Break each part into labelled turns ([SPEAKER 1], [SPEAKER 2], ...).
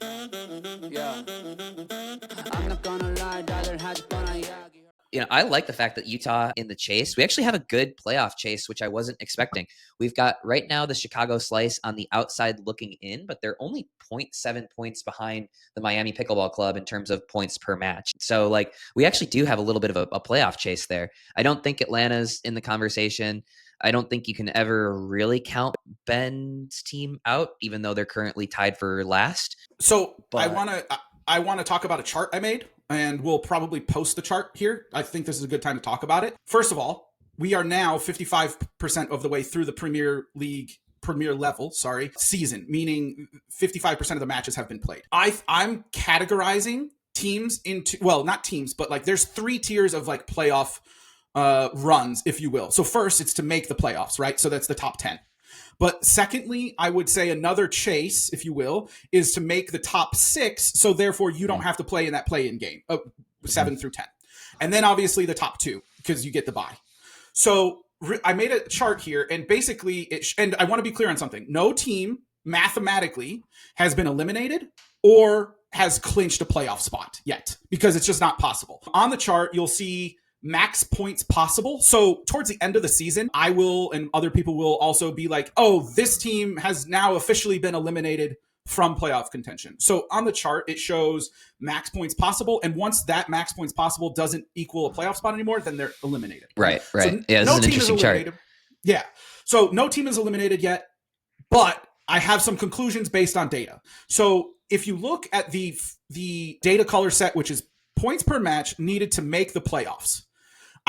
[SPEAKER 1] Yeah. I'm not gonna lie, rather had fun,
[SPEAKER 2] I like the fact that Utah in the chase, we actually have a good playoff chase, which I wasn't expecting. We've got right now the Chicago Slice on the outside looking in, but they're only 0.7 points behind the Miami Pickleball Club in terms of points per match. So, we actually do have a little bit of a playoff chase there. I don't think Atlanta's in the conversation. I don't think you can ever really count Ben's team out, even though they're currently tied for last.
[SPEAKER 3] So
[SPEAKER 2] But
[SPEAKER 3] I want to talk about a chart I made, and we'll probably post the chart here. I think this is a good time to talk about it. First of all, we are now 55% of the way through the Premier level season, meaning 55% of the matches have been played. I'm categorizing teams into, well, not teams, but there's 3 tiers of playoff runs, if you will. So first, it's to make the playoffs, right? So that's the top 10. But secondly, I would say another chase, if you will, is to make the top 6. So therefore, you don't have to play in that play-in game, 7 through 10. And then obviously the top 2, because you get the bye. So I made a chart here, and basically, and I want to be clear on something. No team mathematically has been eliminated or has clinched a playoff spot yet, because it's just not possible. On the chart, you'll see max points possible. So towards the end of the season, I will, and other people will also be like, oh, this team has now officially been eliminated from playoff contention. So on the chart, it shows max points possible. And once that max points possible doesn't equal a playoff spot anymore, then they're eliminated.
[SPEAKER 2] Right.
[SPEAKER 3] So
[SPEAKER 2] Yeah, this is an interesting chart.
[SPEAKER 3] Yeah. So no team is eliminated yet, but I have some conclusions based on data. So if you look at the data color set, which is points per match needed to make the playoffs,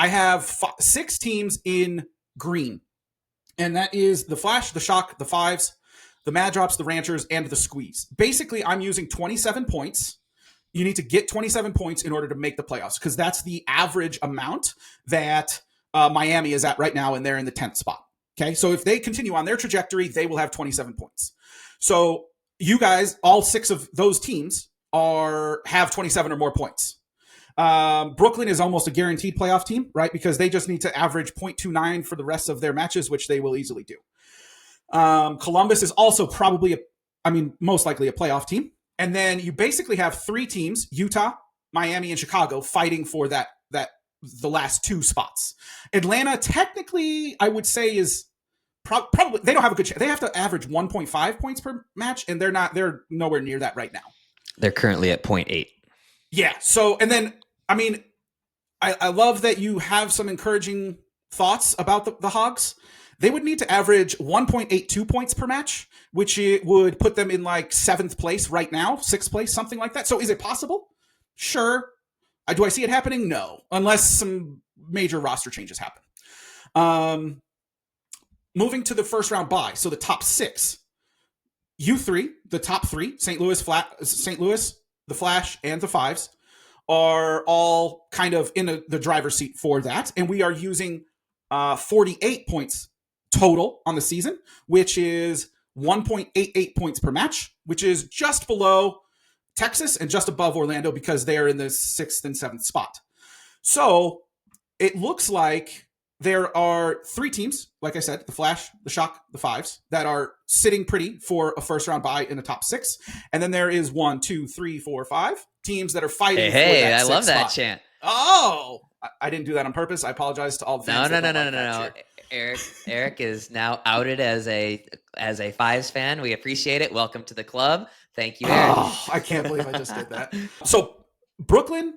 [SPEAKER 3] I have 6 teams in green, and that is the Flash, the Shock, the Fives, the Mad Drops, the Ranchers, and the Squeeze. Basically, I'm using 27 points. You need to get 27 points in order to make the playoffs, because that's the average amount that Miami is at right now, and they're in the 10th spot. Okay, so if they continue on their trajectory, they will have 27 points. So you guys, all 6 of those teams have 27 or more points. Brooklyn is almost a guaranteed playoff team, right? Because they just need to average 0.29 for the rest of their matches, which they will easily do. Columbus is also most likely a playoff team. And then you basically have 3 teams, Utah, Miami, and Chicago, fighting for the last 2 spots. Atlanta, technically, I would say is probably, they don't have a good chance. They have to average 1.5 points per match, and they're nowhere near that right now.
[SPEAKER 2] They're currently at 0.8.
[SPEAKER 3] Yeah. So, and then, I love that you have some encouraging thoughts about the Hogs. They would need to average 1.82 points per match, which it would put them in 7th place right now, 6th place, something like that. So is it possible? Sure. Do I see it happening? No, unless some major roster changes happen. Moving to the first round bye. So the top 6, U3, the top 3, St. Louis, the Flash, and the Fives are all kind of in the driver's seat for that. And we are using 48 points total on the season, which is 1.88 points per match, which is just below Texas and just above Orlando, because they are in the 6th and 7th spot. So it looks like there are 3 teams, like I said, the Flash, the Shock, the Fives, that are sitting pretty for a first round bye in the top 6. And then there is 1, 2, 3, 4, 5 teams that are fighting.
[SPEAKER 2] Hey, I love that chant.
[SPEAKER 3] Oh, I didn't do that on purpose. I apologize to all the fans.
[SPEAKER 2] No. Erik is now outed as a Fives fan. We appreciate it. Welcome to the club. Thank you, Erik.
[SPEAKER 3] Oh, I can't believe I just did that. So Brooklyn,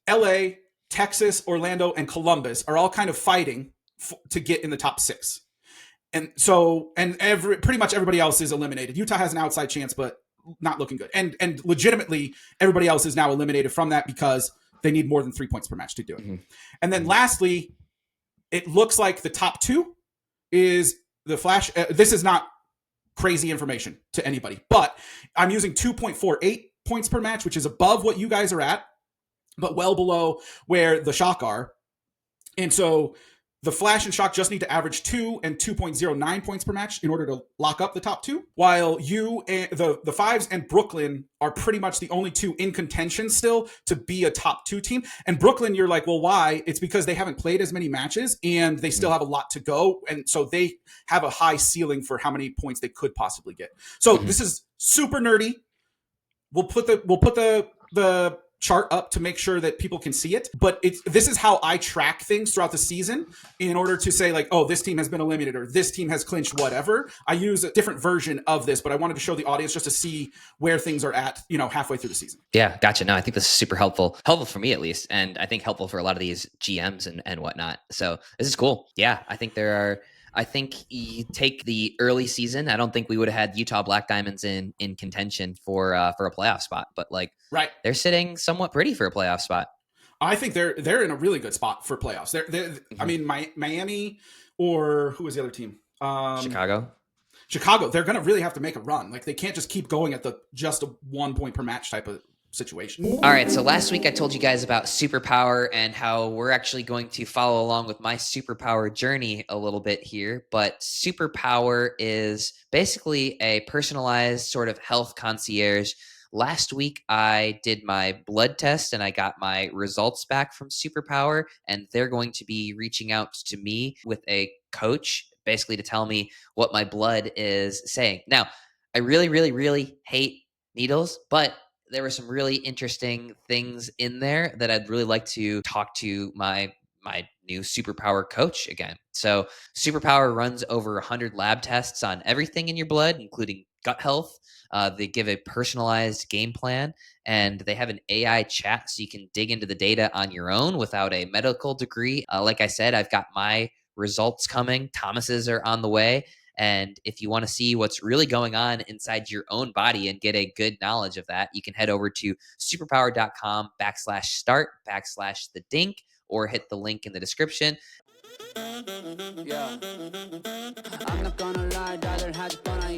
[SPEAKER 3] LA, Texas, Orlando, and Columbus are all kind of fighting to get in the top 6. And so, pretty much everybody else is eliminated. Utah has an outside chance, but not looking good. And legitimately, everybody else is now eliminated from that because they need more than 3 points per match to do it. Mm-hmm. And then lastly, it looks like the top 2 is the Flash. This is not crazy information to anybody, but I'm using 2.48 points per match, which is above what you guys are at, but well below where the Shock are. And so the Flash and Shock just need to average 2 and 2.09 points per match in order to lock up the top 2, while you and the Fives and Brooklyn are pretty much the only 2 in contention still to be a top 2 team. And Brooklyn, you're like, well, why? It's because they haven't played as many matches and they still have a lot to go. And so they have a high ceiling for how many points they could possibly get. So this is super nerdy. we'll put the chart up to make sure that people can see it. But this is how I track things throughout the season in order to say like, oh, this team has been eliminated or this team has clinched whatever. I use a different version of this, but I wanted to show the audience just to see where things are at, halfway through the season.
[SPEAKER 2] Yeah, gotcha. No, I think this is super helpful for me at least, and I think helpful for a lot of these GMs and whatnot. So this is cool. Yeah, I think you take the early season. I don't think we would have had Utah Black Diamonds in contention for a playoff spot, but like,
[SPEAKER 3] right,
[SPEAKER 2] they're sitting somewhat pretty for a playoff spot.
[SPEAKER 3] I think they're in a really good spot for playoffs. I mean, Miami, or who was the other team? Chicago. They're going to really have to make a run. Like, they can't just keep going at just a 1 point per match type of situation.
[SPEAKER 2] All right, so last week I told you guys about superpower and how we're actually going to follow along with my superpower journey a little bit here. But superpower is basically a personalized sort of health concierge. Last week I did my blood test and I got my results back from Superpower, and they're going to be reaching out to me with a coach basically to tell me what my blood is saying. Now, I really, really, really hate needles, but there were some really interesting things in there that I'd really like to talk to my new Superpower coach again. So Superpower runs over 100 lab tests on everything in your blood, including gut health. They give a personalized game plan, and they have an AI chat so you can dig into the data on your own without a medical degree. Like I said, I've got my results coming. Thomas's are on the way. And if you want to see what's really going on inside your own body and get a good knowledge of that, you can head over to superpower.com/start/the dink or hit the link in the description.
[SPEAKER 1] Yeah. I'm not gonna lie, rather had gonna